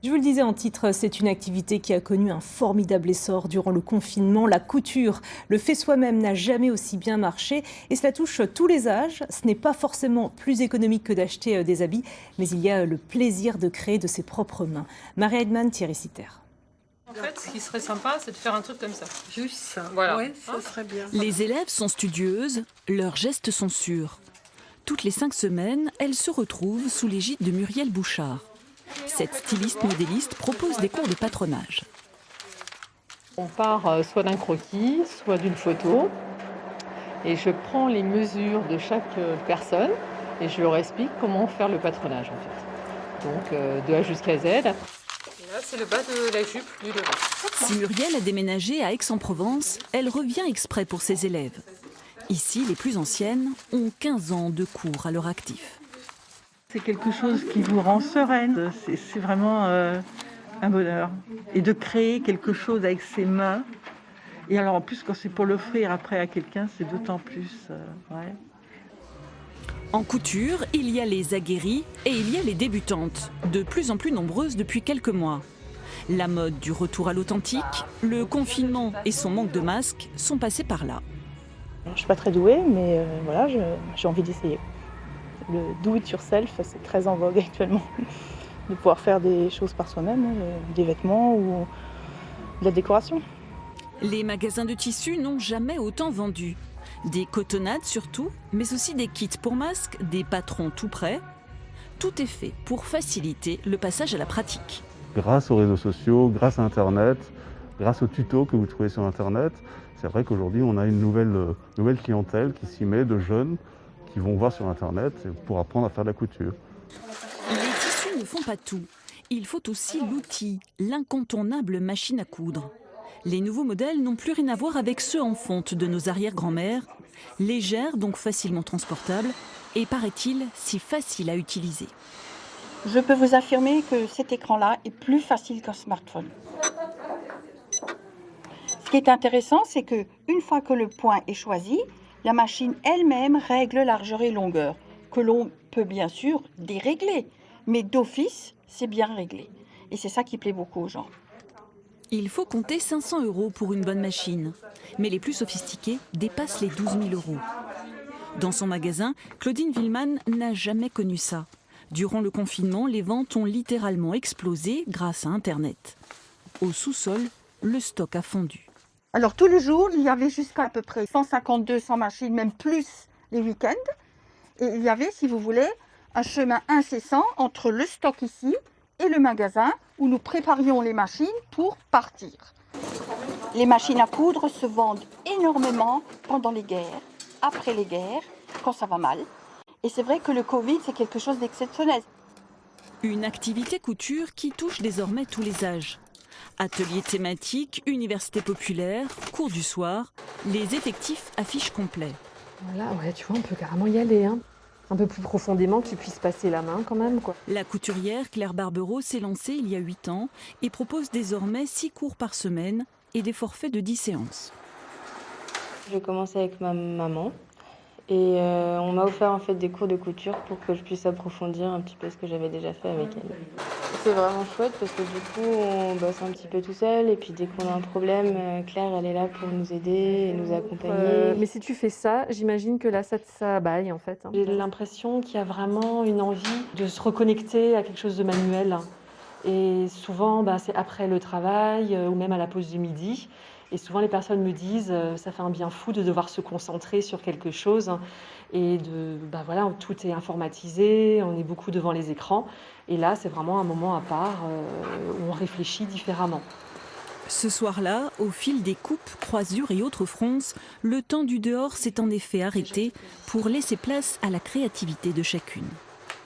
Je vous le disais en titre, c'est une activité qui a connu un formidable essor durant le confinement. La couture, le fait soi-même n'a jamais aussi bien marché et cela touche tous les âges. Ce n'est pas forcément plus économique que d'acheter des habits, mais il y a le plaisir de créer de ses propres mains. Marie Edman, Thierry Citer. En fait, ce qui serait sympa, c'est de faire un truc comme ça. Juste ça. Voilà. Ouais, ça serait bien. Les élèves sont studieuses, leurs gestes sont sûrs. Toutes les 5 semaines, elles se retrouvent sous l'égide de Muriel Bouchard. Cette styliste modéliste propose des cours de patronage. On part soit d'un croquis, soit d'une photo. Et je prends les mesures de chaque personne et je leur explique comment faire le patronage en fait. Donc de A jusqu'à Z. Et là, c'est le bas de la jupe du devant. Si Muriel a déménagé à Aix-en-Provence, elle revient exprès pour ses élèves. Ici, les plus anciennes ont 15 ans de cours à leur actif. C'est quelque chose qui vous rend sereine. C'est vraiment un bonheur. Et de créer quelque chose avec ses mains. Et alors en plus, quand c'est pour l'offrir après à quelqu'un, c'est d'autant plus. Ouais. En couture, il y a les aguerries et il y a les débutantes, de plus en plus nombreuses depuis quelques mois. La mode du retour à l'authentique, le confinement et son manque de masques sont passés par là. Je ne suis pas très douée, mais voilà, j'ai envie d'essayer. Le do it yourself, c'est très en vogue actuellement. De pouvoir faire des choses par soi-même, des vêtements ou de la décoration. Les magasins de tissus n'ont jamais autant vendu. Des cotonnades surtout, mais aussi des kits pour masques, des patrons tout prêts. Tout est fait pour faciliter le passage à la pratique. Grâce aux réseaux sociaux, grâce à Internet, grâce aux tutos que vous trouvez sur Internet, c'est vrai qu'aujourd'hui on a une nouvelle clientèle qui s'y met, de jeunes qui vont voir sur Internet pour apprendre à faire de la couture. Les tissus ne font pas tout. Il faut aussi l'outil, l'incontournable machine à coudre. Les nouveaux modèles n'ont plus rien à voir avec ceux en fonte de nos arrière-grand-mères. Légères, donc facilement transportables, et paraît-il, si facile à utiliser. Je peux vous affirmer que cet écran-là est plus facile qu'un smartphone. Ce qui est intéressant, c'est qu'une fois que le point est choisi, la machine elle-même règle largeur et longueur, que l'on peut bien sûr dérégler, mais d'office, c'est bien réglé. Et c'est ça qui plaît beaucoup aux gens. Il faut compter 500 € pour une bonne machine, mais les plus sophistiqués dépassent les 12 000 €. Dans son magasin, Claudine Villeman n'a jamais connu ça. Durant le confinement, les ventes ont littéralement explosé grâce à Internet. Au sous-sol, le stock a fondu. Alors tous les jours, il y avait jusqu'à peu près 150-200 machines, même plus les week-ends. Et il y avait, si vous voulez, un chemin incessant entre le stock ici et le magasin où nous préparions les machines pour partir. Les machines à coudre se vendent énormément pendant les guerres, après les guerres, quand ça va mal. Et c'est vrai que le Covid, c'est quelque chose d'exceptionnel. Une activité couture qui touche désormais tous les âges. Ateliers thématiques, universités populaires, cours du soir, les effectifs affichent complets. Voilà, ouais, tu vois, on peut carrément y aller, hein. Un peu plus profondément, que tu puisses passer la main quand même, quoi. La couturière Claire Barbereau s'est lancée il y a 8 ans et propose désormais 6 cours par semaine et des forfaits de 10 séances. J'ai commencé avec ma maman et on m'a offert en fait des cours de couture pour que je puisse approfondir un petit peu ce que j'avais déjà fait avec elle. C'est vraiment chouette parce que du coup on bosse un petit peu tout seul et puis dès qu'on a un problème, Claire elle est là pour nous aider et nous accompagner. Mais si tu fais ça, j'imagine que là ça baille en fait. J'ai l'impression qu'il y a vraiment une envie de se reconnecter à quelque chose de manuel. Et souvent c'est après le travail ou même à la pause du midi. Et souvent les personnes me disent ça fait un bien fou de devoir se concentrer sur quelque chose et voilà, tout est informatisé, on est beaucoup devant les écrans et là c'est vraiment un moment à part où on réfléchit différemment. Ce soir-là, au fil des coupes, croisures et autres fronces, le temps du dehors s'est en effet arrêté pour laisser place à la créativité de chacune.